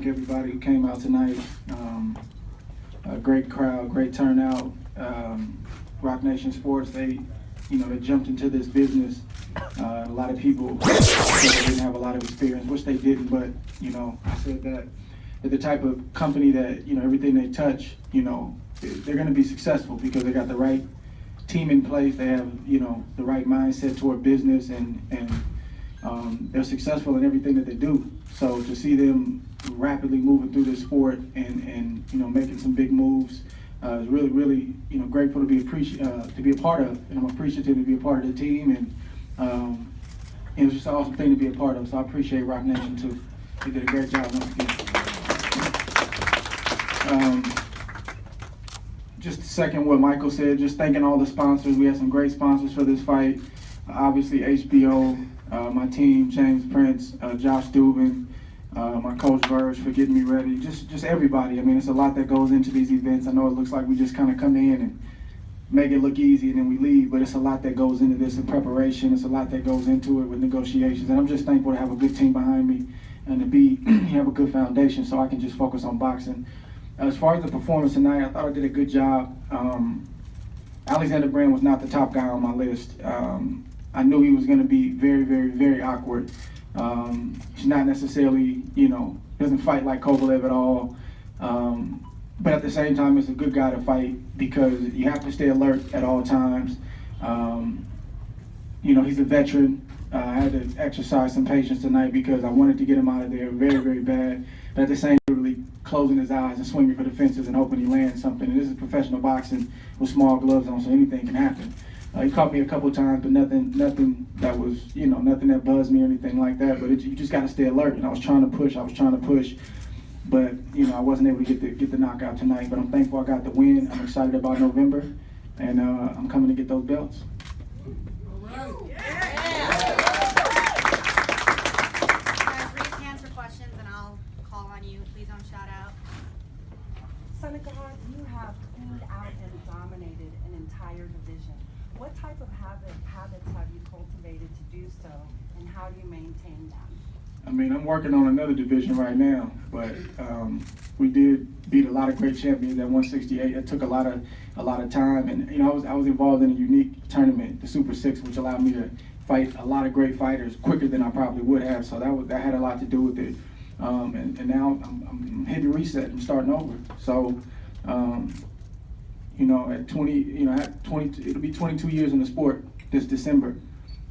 thank everybody who came out tonight. A great crowd, great turnout. Rock Nation Sports, they jumped into this business. A lot of people said they didn't have a lot of experience, which they didn't, but, I said that they're the type of company that, everything they touch, they're going to be successful because they got the right team in place. They have, the right mindset toward business, and they're successful in everything that they do. So to see them rapidly moving through this sport and making some big moves is really, really, grateful to be a part of, and I'm appreciative to be a part of the team, and it's just an awesome thing to be a part of. So I appreciate Rock Nation too. They did a great job once again. Just to second what Michael said, just thanking all the sponsors. We had some great sponsors for this fight. Obviously HBO, my team, James Prince, Josh Dubin, my coach Verge for getting me ready. Just everybody. I mean, it's a lot that goes into these events. I know it looks like we just kind of come in and make it look easy and then we leave, but it's a lot that goes into this in preparation. It's a lot that goes into it with negotiations, and I'm just thankful to have a good team behind me and to have a good foundation so I can just focus on boxing. As far as the performance tonight, I thought I did a good job. Alexander Brand was not the top guy on my list. I knew he was going to be very, very, very awkward. He's not necessarily, doesn't fight like Kovalev at all. But at the same time, it's a good guy to fight because you have to stay alert at all times. He's a veteran. I had to exercise some patience tonight because I wanted to get him out of there very, very bad. But at the same time, really closing his eyes and swinging for the fences and hoping he lands something. And this is professional boxing with small gloves on, so anything can happen. He caught me a couple times, but nothing that was, nothing that buzzed me or anything like that. But you just got to stay alert. And I was trying to push, but I wasn't able to get the knockout tonight. But I'm thankful I got the win. I'm excited about November, and I'm coming to get those belts. All right. Raise hands for questions, and I'll call on you. Please don't shout out. Seneca, you have cleaned out and dominated an entire division. What type of habits have you cultivated to do so, and how do you maintain them? I mean, I'm working on another division right now, but we did beat a lot of great champions at 168. It took a lot of time, and I was involved in a unique tournament, the Super Six, which allowed me to fight a lot of great fighters quicker than I probably would have. So that had a lot to do with it. And now I'm hitting reset and starting over. So. At 20, it'll be 22 years in the sport this December.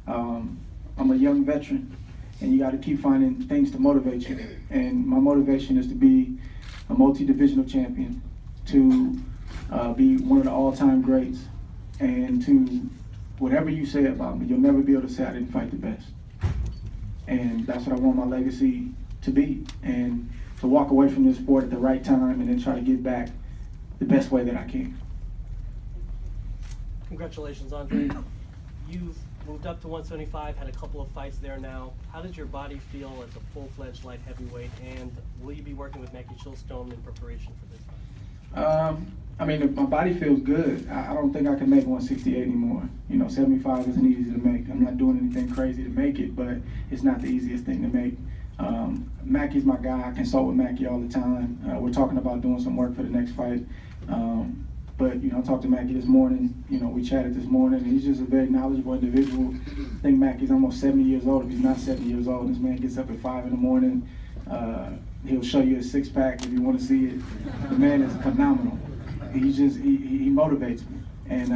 I'm a young veteran, and you got to keep finding things to motivate you. And my motivation is to be a multi-divisional champion, to be one of the all-time greats, and to whatever you say about me, you'll never be able to say I didn't fight the best. And that's what I want my legacy to be, and to walk away from this sport at the right time and then try to give back the best way that I can. Congratulations, Andre. You've moved up to 175, had a couple of fights there now. How does your body feel as a full-fledged light heavyweight, and will you be working with Mackie Chillstone in preparation for this fight? I mean, my body feels good. I don't think I can make 168 anymore. 75 isn't easy to make. I'm not doing anything crazy to make it, but it's not the easiest thing to make. Mackie's my guy. I consult with Mackie all the time. We're talking about doing some work for the next fight. But I talked to Mackie this morning. We chatted this morning, and he's just a very knowledgeable individual. I think Mackie's almost 70 years old. If he's not 70 years old, this man gets up at 5 in the morning. He'll show you his six-pack if you want to see it. The man is phenomenal. He motivates me, and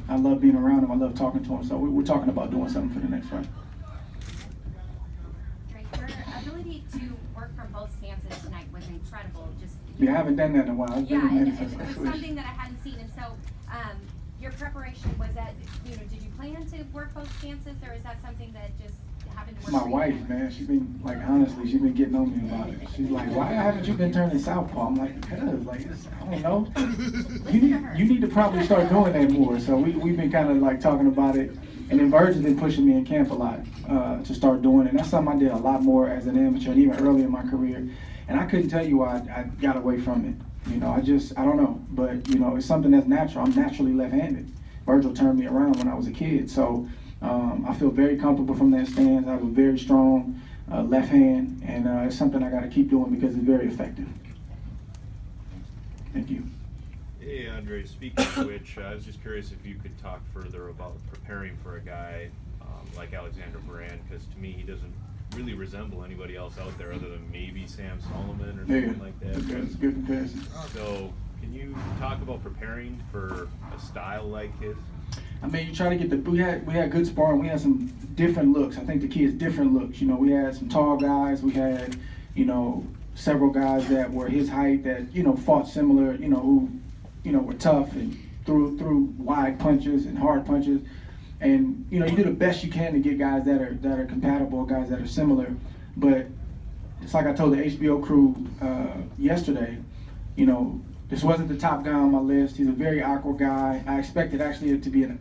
I love being around him. I love talking to him. So we're talking about doing something for the next fight. Your ability to work from both stances tonight was incredible. I haven't done that in a while. It was something that I hadn't seen, and so your preparation was that. Did you plan to work both stances, or is that something that just happened to work? My wife, man, she's been honestly, she's been getting on me about it. She's like, "Why haven't you been turning southpaw?" I'm like, "Because, I don't know. You need to probably start doing that more." So we've been kind of talking about it, and then Verge has been pushing me in camp a lot to start doing it. And that's something I did a lot more as an amateur, and even early in my career. And I couldn't tell you why I got away from it. I don't know. But, it's something that's natural. I'm naturally left-handed. Virgil turned me around when I was a kid. So I feel very comfortable from that stance. I have a very strong left hand, and it's something I got to keep doing because it's very effective. Thank you. Hey, Andre, speaking of which, I was just curious if you could talk further about preparing for a guy like Alexander Moran, because to me, he doesn't really resemble anybody else out there other than maybe Sam Solomon or something like that. That's a good comparison. So, can you talk about preparing for a style like his? I mean, you try to get we had good sparring. We had some different looks. I think the key is different looks. You know, we had some tall guys. We had, you know, several guys that were his height that, you know, fought similar, you know, who, you know, were tough and threw wide punches and hard punches. And, you know, you do the best you can to get guys that are compatible, guys that are similar. But it's like I told the HBO crew yesterday, you know, this wasn't the top guy on my list. He's a very awkward guy. I expected actually it to be an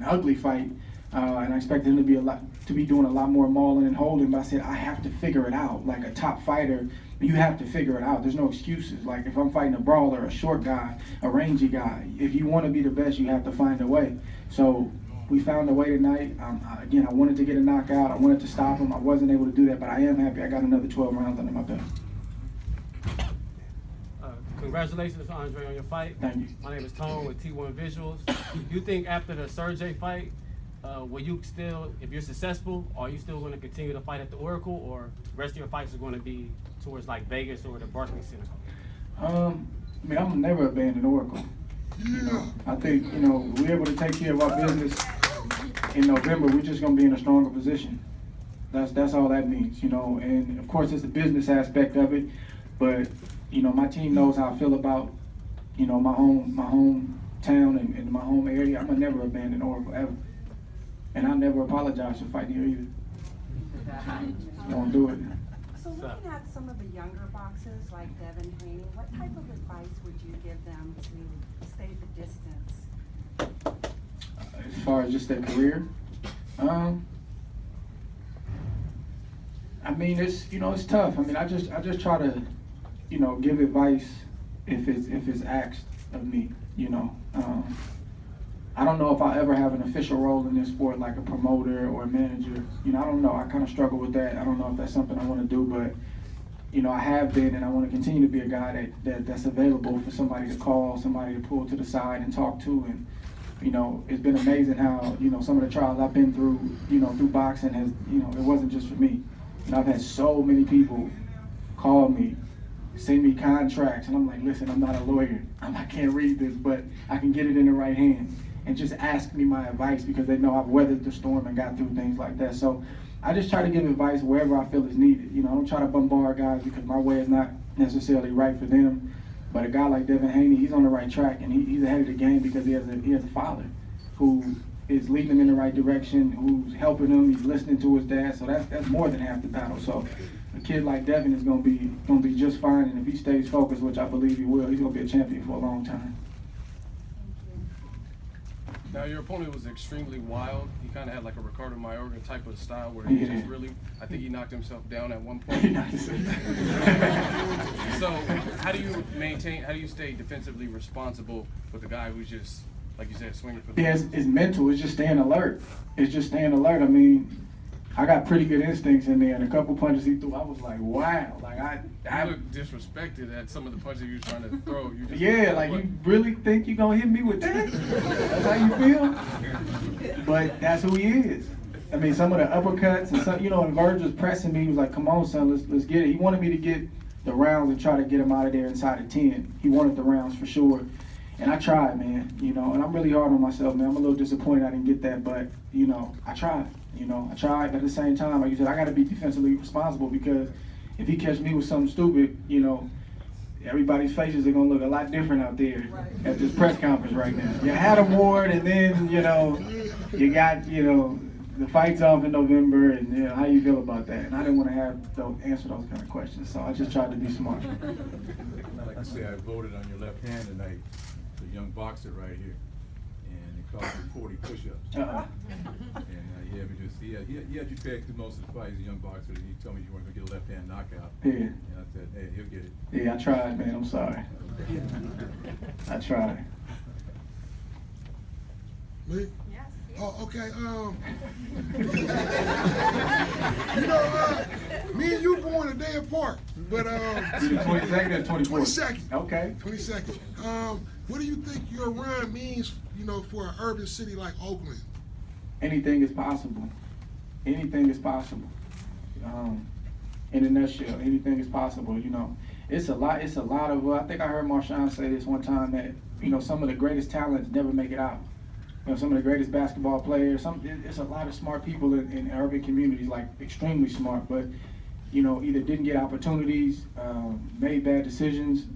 ugly fight, and I expected him to be doing a lot more mauling and holding. But I said I have to figure it out. Like a top fighter, you have to figure it out. There's no excuses. Like if I'm fighting a brawler, a short guy, a rangy guy, if you want to be the best, you have to find a way. So we found a way tonight. Again, I wanted to get a knockout. I wanted to stop him. I wasn't able to do that, but I am happy I got another 12 rounds under my belt. Congratulations, Andre, on your fight. Thank you. My name is Tone with T1 Visuals. You think after the Sergey fight, will you still, if you're successful, are you still going to continue to fight at the Oracle, or the rest of your fights are going to be towards like Vegas or the Barclays Center? I mean, I'm never abandon Oracle. You know, I think, you know, we're able to take care of our business in November. We're just going to be in a stronger position. That's all that means, you know. And of course, it's the business aspect of it, but you know, my team knows how I feel about, you know, my hometown and my home area. I'm gonna never abandon Oracle ever, and I never apologize for fighting here either. Won't do it. So looking at some of the younger boxers like Devin Haney, what type of advice would you give them to stay the distance? As far as just their career, I mean, it's, you know, it's tough. I mean, I just try to, you know, give advice if it's asked of me, you know. I don't know if I'll ever have an official role in this sport like a promoter or a manager. You know, I don't know. I kind of struggle with that. I don't know if that's something I want to do, but, you know, I have been, and I want to continue to be a guy that's available for somebody to call, somebody to pull to the side and talk to. And, you know, it's been amazing how, you know, some of the trials I've been through, you know, through boxing has, you know, it wasn't just for me. You know, I've had so many people call me, send me contracts, and I'm like, listen, I'm not a lawyer. I can't read this, but I can get it in the right hand. And just ask me my advice because they know I've weathered the storm and got through things like that. So I just try to give advice wherever I feel is needed. You know, I don't try to bombard guys because my way is not necessarily right for them. But a guy like Devin Haney, he's on the right track, and he's ahead of the game because he has a father who is leading him in the right direction, who's helping him, he's listening to his dad. So that's more than half the battle. So a kid like Devin is gonna be just fine, and if he stays focused, which I believe he will, he's gonna be a champion for a long time. Now, your opponent was extremely wild. He kind of had like a Ricardo Mayorga type of style where he just really, I think he knocked himself down at one point. So, how do you stay defensively responsible with a guy who's just, like you said, swinging for the Yeah, it's mental. It's just staying alert. It's just staying alert. I mean, I got pretty good instincts in there, and a couple punches he threw, I was like, wow. Like You look disrespected at some of the punches you were trying to throw. You just yeah, like you really think you gonna hit me with that? That's how you feel? But that's who he is. I mean, some of the uppercuts and some, you know, when Virgil was pressing me, he was like, come on, son, let's get it. He wanted me to get the rounds and try to get him out of there inside of 10. He wanted the rounds for sure. And I tried, man, you know, and I'm really hard on myself, man. I'm a little disappointed I didn't get that, but, you know, I tried. You know, I tried, but at the same time, like you said, I got to be defensively responsible because if he catch me with something stupid, you know, everybody's faces are going to look a lot different out there at this press conference right now. You had a award, and then, you know, you got, you know, the fight's off in November, and, you know, how you feel about that? And I didn't want to answer those kind of questions, so I just tried to be smart. Like I say, I voted on your left hand tonight, the young boxer right here, and it cost me 40 push-ups. And yeah, because he had you pegged through most of the fight. He's a young boxer. And he told me you weren't gonna get a left-hand knockout. Yeah. And I said, hey, he'll get it. Yeah, I tried, man. I'm sorry. I tried. Me? Yes. Oh, okay. You know, me and you born a day apart, but You the 22nd or 24th? 22nd. Okay. 22nd. What do you think your run means, you know, for an urban city like Oakland? Anything is possible. Anything is possible. In a nutshell, anything is possible. You know, it's a lot of. I think I heard Marshawn say this one time that, you know, some of the greatest talents never make it out. You know, some of the greatest basketball players. It's a lot of smart people in urban communities, like extremely smart, but, you know, either didn't get opportunities, made bad decisions.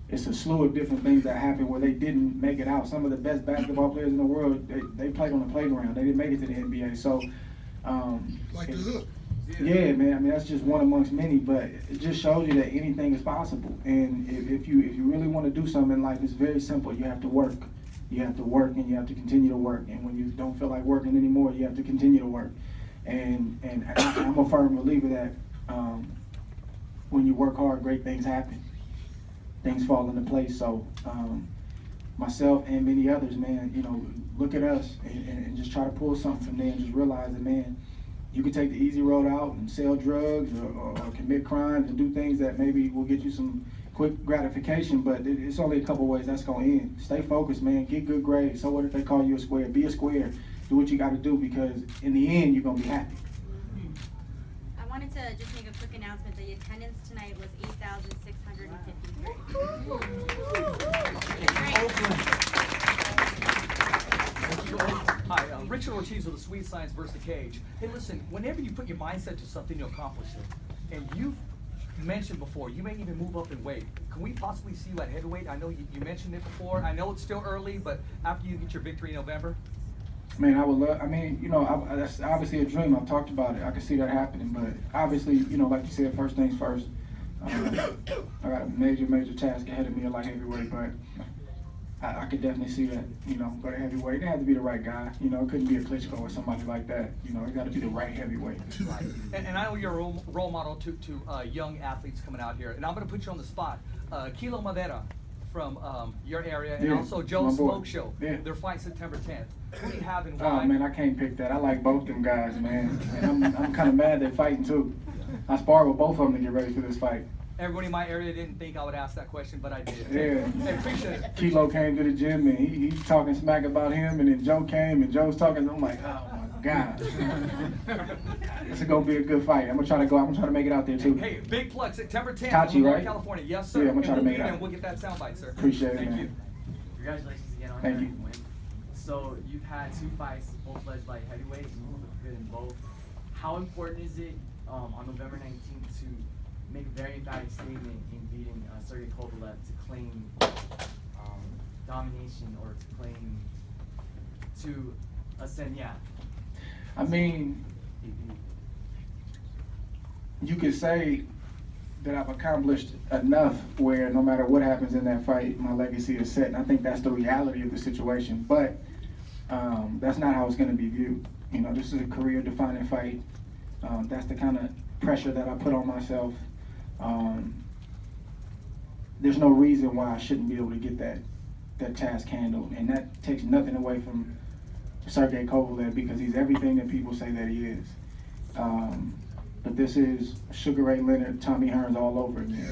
It's a slew of different things that happened where they didn't make it out. Some of the best basketball players in the world, they played on the playground. They didn't make it to the NBA. So, Like the hook. yeah, man. I mean, that's just one amongst many, but it just shows you that anything is possible. And if you really want to do something in life, it's very simple. You have to work. You have to work, and you have to continue to work. And when you don't feel like working anymore, you have to continue to work. And I'm a firm believer that when you work hard, great things happen. Things fall into place. So myself and many others, man, you know, look at us and just try to pull something from there and just realize that, man, you can take the easy road out and sell drugs or commit crimes and do things that maybe will get you some quick gratification, but it's only a couple ways that's going to end. Stay focused, man. Get good grades. So what if they call you a square? Be a square. Do what you got to do, because in the end, you're going to be happy. I wanted to just make a quick announcement. The attendance tonight was 8,653. Hi, Richard Ortiz with the Sweet Science versus the Cage. Hey, listen, whenever you put your mindset to something, you accomplish it. And you've mentioned before, you may even move up in weight. Can we possibly see you at heavyweight? I know you mentioned it before. I know it's still early, but after you get your victory in November? Man, I would love, I mean, you know, that's obviously a dream. I've talked about it. I can see that happening, but obviously, you know, like you said, first things first. I got a major task ahead of me at light heavyweight, but I could definitely see that, you know, go to heavyweight. It had to be the right guy. You know, it couldn't be a Klitschko or somebody like that. You know, it got to be the right heavyweight. Right. And I know you're a role model to young athletes coming out here. And I'm going to put you on the spot. Kilo Madera from your area, and Yeah, also Joe my boy. Smoke Show. Yeah. They're fighting September 10th. Who do you have and why? Oh, man, I can't pick that. I like both them guys, man. And I'm kind of mad they're fighting, too. I sparred with both of them to get ready for this fight. Everybody in my area didn't think I would ask that question, but I did. Yeah. Hey, appreciate it. Kilo came to the gym, and he's talking smack about him, and then Joe came, and Joe's talking. I'm like, oh, my God. This is going to be a good fight. I'm going to try to make it out there, too. Hey, big plug, September 10th, Tachi, Lamar, right? California. Yes, sir. Yeah, I'm gonna try to And make it we'll be there, out. and we'll get that soundbite, sir. Appreciate it, Thank man. you. Congratulations again on Thank your you. win. So you've had 2 fights, both led by heavyweights. You look good in both. How important is it on November 19th to make a very emphatic statement in beating Sergey Kovalev to claim domination or to claim to ascend? Yeah. I mean, you could say that I've accomplished enough where no matter what happens in that fight, my legacy is set. And I think that's the reality of the situation. But that's not how it's going to be viewed. You know, this is a career-defining fight. That's the kind of pressure that I put on myself. There's no reason why I shouldn't be able to get that task handled. And that takes nothing away from Sergey Kovalev, because he's everything that people say that he is. But this is Sugar Ray Leonard, Tommy Hearns all over again,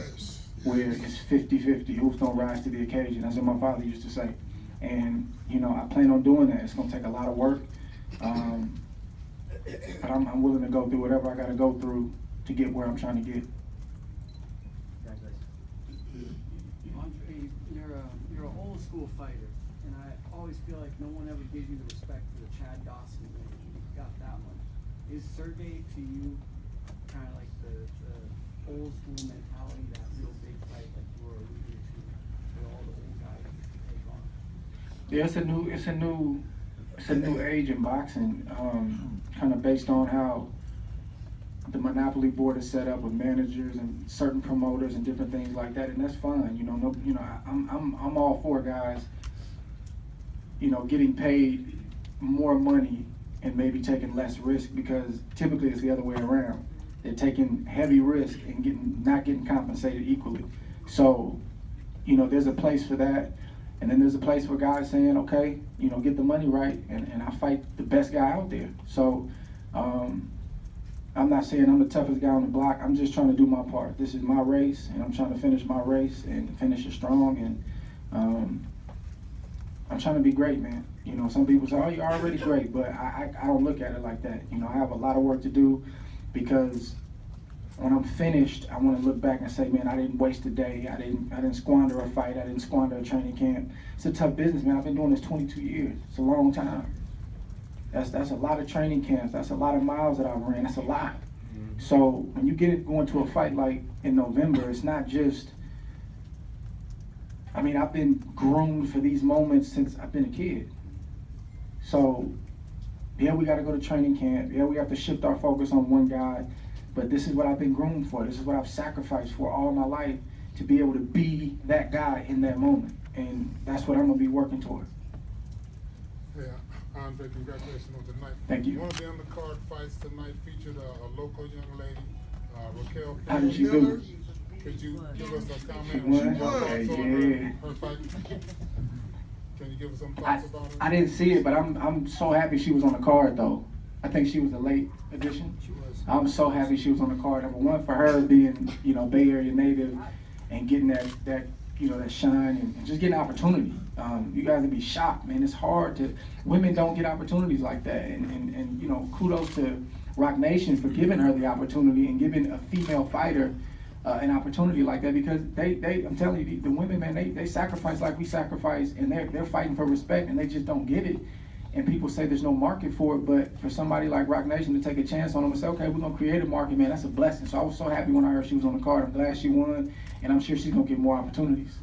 where it's 50-50. Who's going to rise to the occasion? That's what my father used to say. And, you know, I plan on doing that. It's going to take a lot of work. But I'm willing to go through whatever I got to go through to get where I'm trying to get. Andre, you're an old school fighter, and I always feel like no one ever gives you the respect for the Chad Dawson win. You got that one. Is Sergey to you kind of like the old school mentality, that real big fight that you were alluding to, for all the old guys to take on? Yeah, it's a new age in boxing, kind of based on how the monopoly board is set up with managers and certain promoters and different things like that, and that's fine. You know, I'm all for guys, you know, getting paid more money and maybe taking less risk, because typically it's the other way around. They're taking heavy risk and not getting compensated equally. So, you know, there's a place for that. And then there's a place for guys saying, okay, you know, get the money right, and I fight the best guy out there. So I'm not saying I'm the toughest guy on the block. I'm just trying to do my part. This is my race, and I'm trying to finish my race and finish it strong. And I'm trying to be great, man. You know, some people say, oh, you're already great, but I don't look at it like that. You know, I have a lot of work to do, because when I'm finished, I want to look back and say, man, I didn't waste a day. I didn't squander a fight. I didn't squander a training camp. It's a tough business, man. I've been doing this 22 years. It's a long time. That's a lot of training camps. That's a lot of miles that I've ran. That's a lot. So when you get it going to a fight like in November, it's not just, I mean, I've been groomed for these moments since I've been a kid. So yeah, we got to go to training camp. Yeah, we have to shift our focus on one guy. But this is what I've been groomed for. This is what I've sacrificed for all my life, to be able to be that guy in that moment. And that's what I'm going to be working toward. Yeah, Andre, congratulations on tonight. Thank you. One of the undercard fights tonight featured a local young lady, Raquel. How did she do? Could you give us a comment? She won? Her Okay, thoughts on yeah. her fight? Can you give us some thoughts about her? I didn't see it, but I'm so happy she was on the card, though. I think she was a late addition. She was. I'm so happy she was on the card. Number one, for her being, you know, Bay Area native and getting that you know, that shine and just getting opportunity. You guys would be shocked, man. It's hard to, women don't get opportunities like that. And you know, kudos to Rock Nation for giving her the opportunity and giving a female fighter an opportunity like that, because they I'm telling you, the women, man, they sacrifice like we sacrifice, and they're fighting for respect, and they just don't get it. And people say there's no market for it, but for somebody like Rock Nation to take a chance on them and say, okay, we're gonna create a market, man, that's a blessing. So I was so happy when I heard she was on the card. I'm glad she won, and I'm sure she's gonna get more opportunities.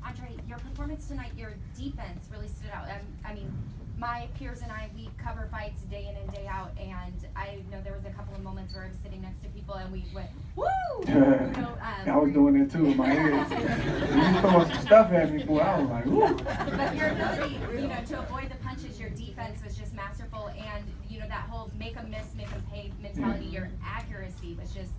Andre, your performance tonight, your defense really stood out. I mean, my peers and I, we cover fights day in and day out, and I know there was a couple of moments where I was sitting next to people and we went, woo! I was doing that too in my head. You throwing some stuff at me, boy. I was like, woo! But your ability, you know, to avoid the punches, your defense was just masterful, and you know, that whole make them miss, make them pay mentality, your accuracy was just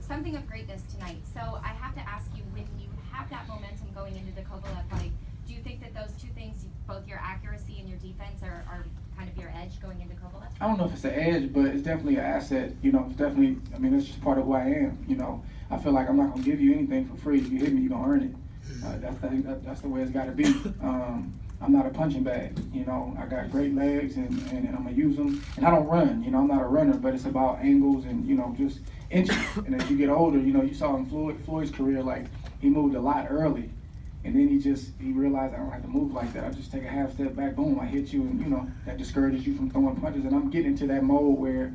something of greatness tonight. So I have to ask you, when you have that momentum going into the Kovalev fight, do you think that those two things, both your accuracy and your defense, are kind of your edge going into Kovalev? I don't know if it's an edge, but it's definitely an asset. You know, it's definitely, I mean, it's just part of who I am. You know, I feel like I'm not going to give you anything for free. If you hit me, you're going to earn it. That's the way it's got to be. I'm not a punching bag. You know, I got great legs, and I'm going to use them. And I don't run. You know, I'm not a runner, but it's about angles and, you know, just inches. And as you get older, you know, you saw in Floyd's career, like, he moved a lot early. And then he realized, I don't have to move like that. I just take a half step back, boom, I hit you, and you know, that discourages you from throwing punches. And I'm getting into that mode where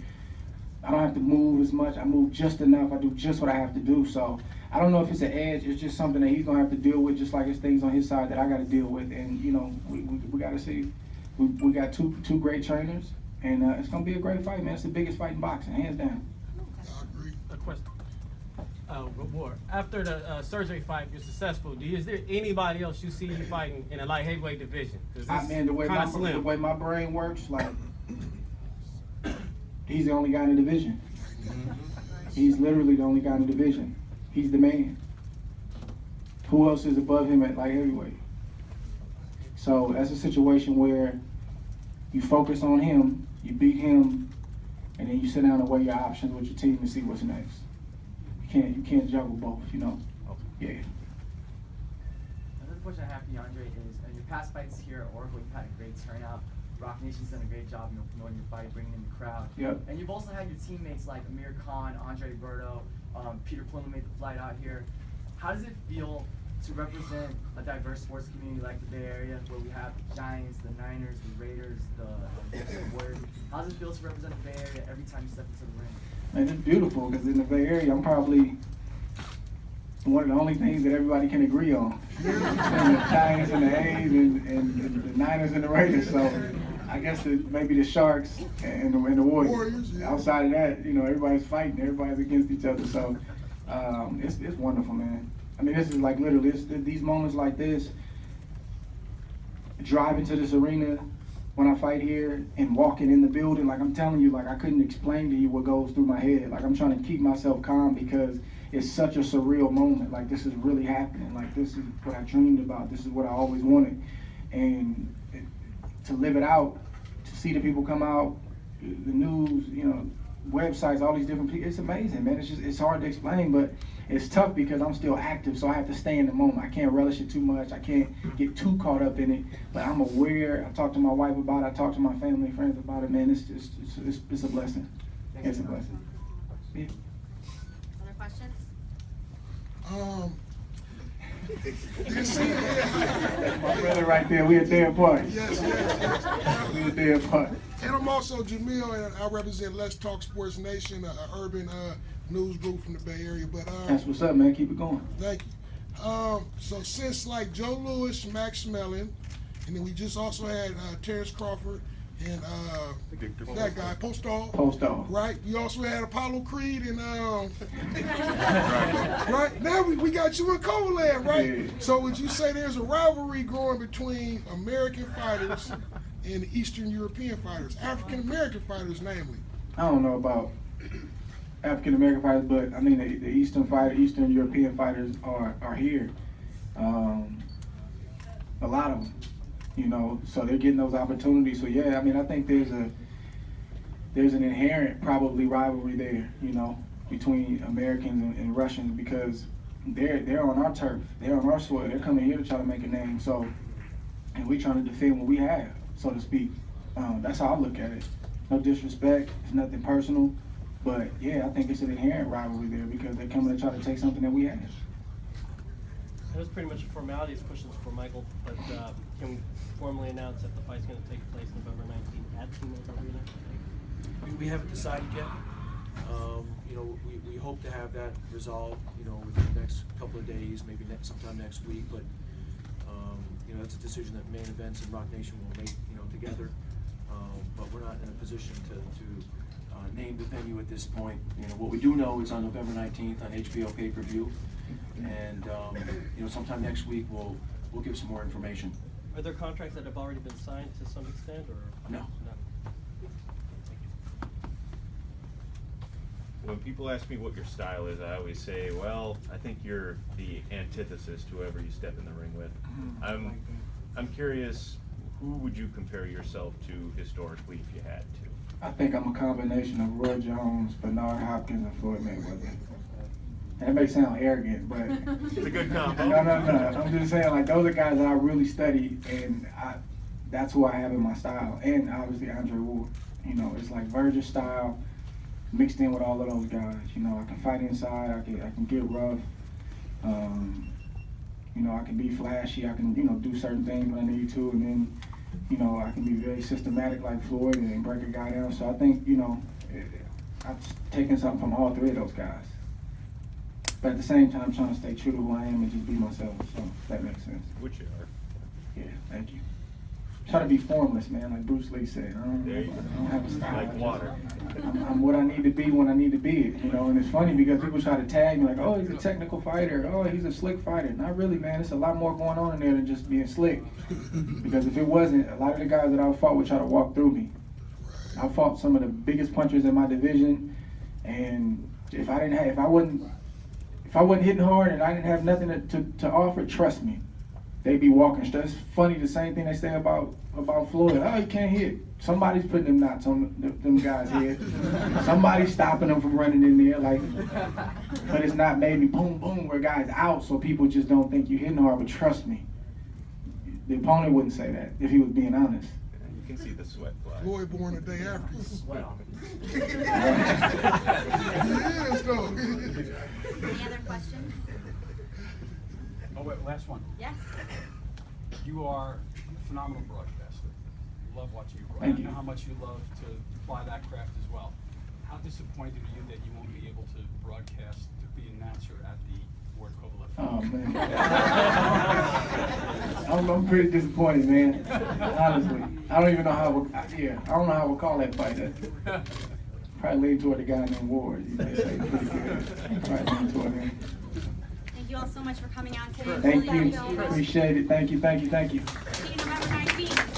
I don't have to move as much. I move just enough. I do just what I have to do. So I don't know if it's an edge. It's just something that he's gonna have to deal with, just like it's things on his side that I got to deal with. And you know, we got to see. We got two great trainers, and it's gonna be a great fight, man. It's the biggest fight in boxing, hands down. A question. War. After the Sergey fight, you're successful. Is there anybody else you see you fighting in a light heavyweight division? Man, the way my brain works, like, he's the only guy in the division. He's literally the only guy in the division. He's the man. Who else is above him at light heavyweight? So that's a situation where you focus on him, you beat him, and then you sit down and weigh your options with your team and see what's next. You can't juggle both, you know. Okay. Yeah. Another question I have for you, Andre, is in your past fights here at Oracle, you've had a great turnout. Rock Nation's done a great job, you know, promoting your fight, bringing in the crowd. Yep. And you've also had your teammates like Amir Khan, Andre Berto, Peter Quinlan made the flight out here. How does it feel to represent a diverse sports community like the Bay Area, where we have the Giants, the Niners, the Raiders, the Warriors? How does it feel to represent the Bay Area every time you step into the ring? Man, it's beautiful, because in the Bay Area, I'm probably one of the only things that everybody can agree on. And the Giants and the A's and the Niners and the Raiders. So I guess maybe the Sharks and the Warriors. Outside of that, you know, everybody's fighting. Everybody's against each other. So it's wonderful, man. I mean, this is like literally, these moments like this, driving to this arena when I fight here and walking in the building, like I'm telling you, like I couldn't explain to you what goes through my head. Like I'm trying to keep myself calm, because it's such a surreal moment. Like, this is really happening. Like, this is what I dreamed about. This is what I always wanted. And to live it out, to see the people come out, the news, you know, websites, all these different people, it's amazing, man. It's hard to explain, but it's tough because I'm still active, so I have to stay in the moment. I can't relish it too much. I can't get too caught up in it, but I'm aware. I talk to my wife about it. I talk to my family and friends about it, man. It's a blessing. It's a blessing. Yeah. Other questions? That's my brother right there. We a day apart. Yes. We a day apart. And I'm also Jamil, and I represent Let's Talk Sports Nation, an urban news group from the Bay Area. But That's what's up, man. Keep it going. thank you. So since like Joe Lewis, Max Mellon, and then we just also had Terrence Crawford and that guy, Postall. Right. We also had Apollo Creed and right now we got you in Coland, right? Yeah. So would you say there's a rivalry growing between American fighters and Eastern European fighters, African American fighters, namely? I don't know about African American fighters, but I mean the Eastern European fighters are here. A lot of them, you know, so they're getting those opportunities. So yeah, I mean, I think there's an inherent probably rivalry there, you know, between Americans and Russians because they're on our turf, they're on our soil, they're coming here to try to make a name. So, and we're trying to defend what we have, so to speak. That's how I look at it. No disrespect, it's nothing personal, but yeah, I think it's an inherent rivalry there because they're coming to try to take something that we have. That was pretty much a formality. It's questions for Michael, but can we formally announce that the fight's going to take place November 19th at T-Mobile Arena? We haven't decided yet. You know, we hope to have that resolved, you know, within the next couple of days, maybe sometime next week. But you know, it's a decision that Main Events and Rock Nation will make, you know, together. But we're not in a position to name the venue at this point. You know, what we do know is on November 19th on HBO pay-per-view, and you know, sometime next week we'll give some more information. Are there contracts that have already been signed to some extent, or No. When people ask me what your style is, I always say, well, I think you're the antithesis to whoever you step in the ring with. I'm curious, who would you compare yourself to historically if you had to? I think I'm a combination of Roy Jones, Bernard Hopkins, and Floyd Mayweather. And it may sound arrogant, but it's a good combo. No. I'm just saying, like, those are guys that I really study, and that's who I have in my style. And obviously Andre Ward. You know, it's like Virgil style mixed in with all of those guys. You know, I can fight inside. I can get rough. You know, I can be flashy. I can, you know, do certain things when I need to, and then, you know, I can be very systematic like Floyd and break a guy down. So I think, you know, I've taken something from all three of those guys. But at the same time, trying to stay true to who I am and just be myself. So if that makes sense. Which you are. Yeah, thank you. Try to be formless, man, like Bruce Lee said. I don't have a style. Like water. I'm what I need to be when I need to be it, you know. And it's funny because people try to tag me like, oh, he's a technical fighter. Oh, he's a slick fighter. Not really, man. It's a lot more going on in there than just being slick. Because if it wasn't, a lot of the guys that I fought would try to walk through me. I fought some of the biggest punchers in my division, and if I wasn't hitting hard and I didn't have nothing to offer, trust me, they'd be walking. That's funny, the same thing they say about Floyd. Oh, he can't hit. Somebody's putting them knots on them guys' head. Somebody's stopping them from running in there. Like, but it's not maybe boom, boom, where guys out, so people just don't think you're hitting hard. But trust me, the opponent wouldn't say that if he was being honest. You can see the sweat fly. Floyd born the day after. Sweat on He is, though. Any other questions? Oh, wait, last one. Yes. You are a phenomenal broadcaster. Love watching you broadcast. Thank you. I know how much you love to apply that craft as well. How disappointed are you that you won't be able to broadcast, to be an announcer at the Ward Kovalev? Oh, man. I'm pretty disappointed, man. Honestly. I don't even know how I don't know how we'll call that fight. Probably lean toward the guy named Ward. You may say pretty good. Probably lean toward him. Thank you all so much for coming out today. Thank Really you. appreciate it. Appreciate it. Thank you. See you November 19th.